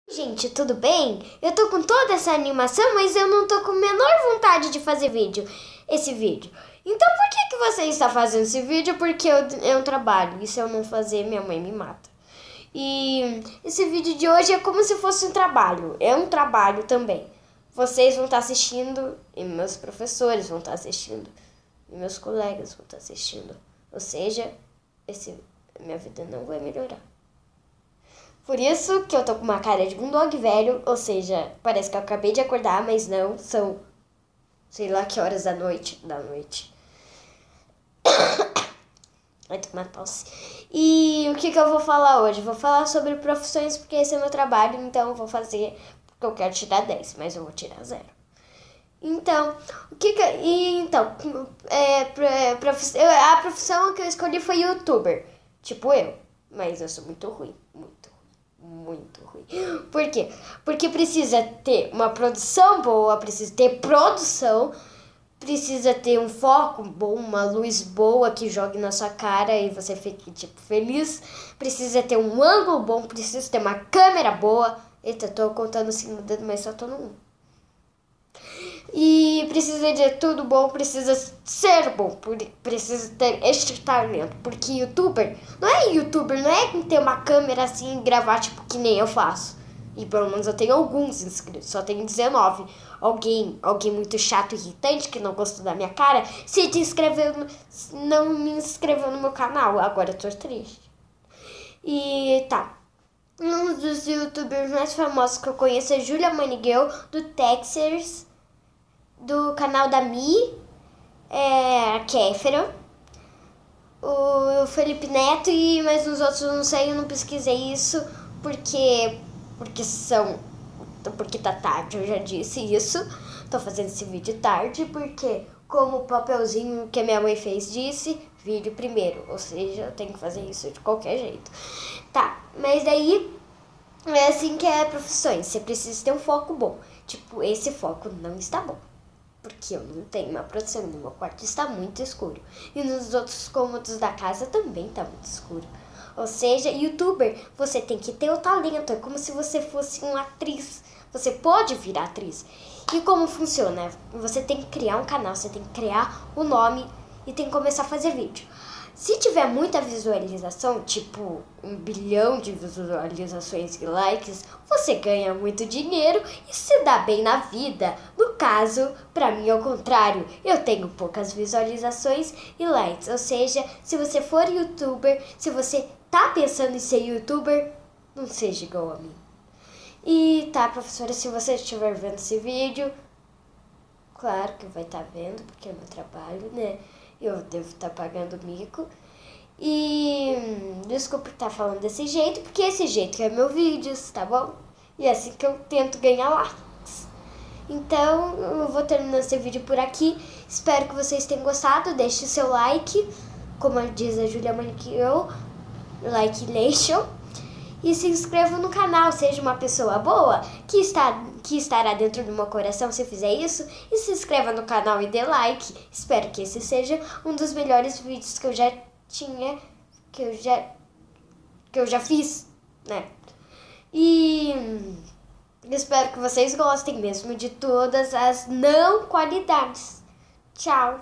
Gente, tudo bem? Eu tô com toda essa animação, mas eu não tô com a menor vontade de fazer esse vídeo. Então por que você está fazendo esse vídeo? Porque é um trabalho, e se eu não fazer, minha mãe me mata. E esse vídeo de hoje é como se fosse um trabalho, é um trabalho também. Vocês vão estar assistindo, e meus professores vão estar assistindo, e meus colegas vão estar assistindo. Ou seja, minha vida não vai melhorar. Por isso que eu tô com uma cara de bulldog velho, ou seja, parece que eu acabei de acordar, mas não, são sei lá que horas da noite. Vai tomar tosse. E o que eu vou falar hoje? Vou falar sobre profissões, porque esse é meu trabalho, então eu vou fazer, porque eu quero tirar 10, mas eu vou tirar 0. Então, a profissão que eu escolhi foi youtuber, tipo eu, mas eu sou muito ruim, muito ruim. Por quê? Porque precisa ter uma produção boa, precisa ter produção, precisa ter um foco bom, uma luz boa que jogue na sua cara e você fique tipo feliz. Precisa ter um ângulo bom, precisa ter uma câmera boa. Eita, tô contando assim no dedo, mas só tô no 1. E precisa de tudo bom, precisa ser bom, precisa ter este talento. Porque youtuber não é ter uma câmera assim e gravar tipo que nem eu faço. E pelo menos eu tenho alguns inscritos, só tenho 19. Alguém muito chato, irritante, que não gostou da minha cara, não me inscreveu no meu canal. Agora eu tô triste. E tá. Um dos youtubers mais famosos que eu conheço é Julia Maniguel, do Texas, do canal da Mi, a Kéfera, o Felipe Neto e mais uns outros, não sei, eu não pesquisei isso, porque tá tarde, eu já disse isso. Tô fazendo esse vídeo tarde, porque como o papelzinho que a minha mãe fez disse, vídeo primeiro, ou seja, eu tenho que fazer isso de qualquer jeito. Tá, mas daí é assim que é profissões, você precisa ter um foco bom. Tipo, esse foco não está bom, porque eu não tenho uma produção, no meu quarto está muito escuro. E nos outros cômodos da casa também está muito escuro. Ou seja, youtuber, você tem que ter o talento, é como se você fosse uma atriz. Você pode virar atriz. E como funciona? Você tem que criar um canal, você tem que criar o nome e tem que começar a fazer vídeo. Se tiver muita visualização, tipo 1 bilhão de visualizações e likes, você ganha muito dinheiro e se dá bem na vida. No caso, pra mim é o contrário. Eu tenho poucas visualizações e likes. Ou seja, se você for youtuber, se você tá pensando em ser youtuber, não seja igual a mim. E tá, professora, se você estiver vendo esse vídeo, claro que vai estar vendo, porque é meu trabalho, né? Eu devo estar pagando mico. E desculpa estar falando desse jeito, porque esse jeito é meu vídeo, tá bom? E é assim que eu tento ganhar likes. Então, eu vou terminando esse vídeo por aqui. Espero que vocês tenham gostado. Deixe seu like, como diz a Julia Maniguel, like nation. E se inscreva no canal, seja uma pessoa boa, que estará dentro do meu coração se fizer isso. E se inscreva no canal e dê like. Espero que esse seja um dos melhores vídeos que eu já fiz, né? E espero que vocês gostem mesmo de todas as não qualidades. Tchau!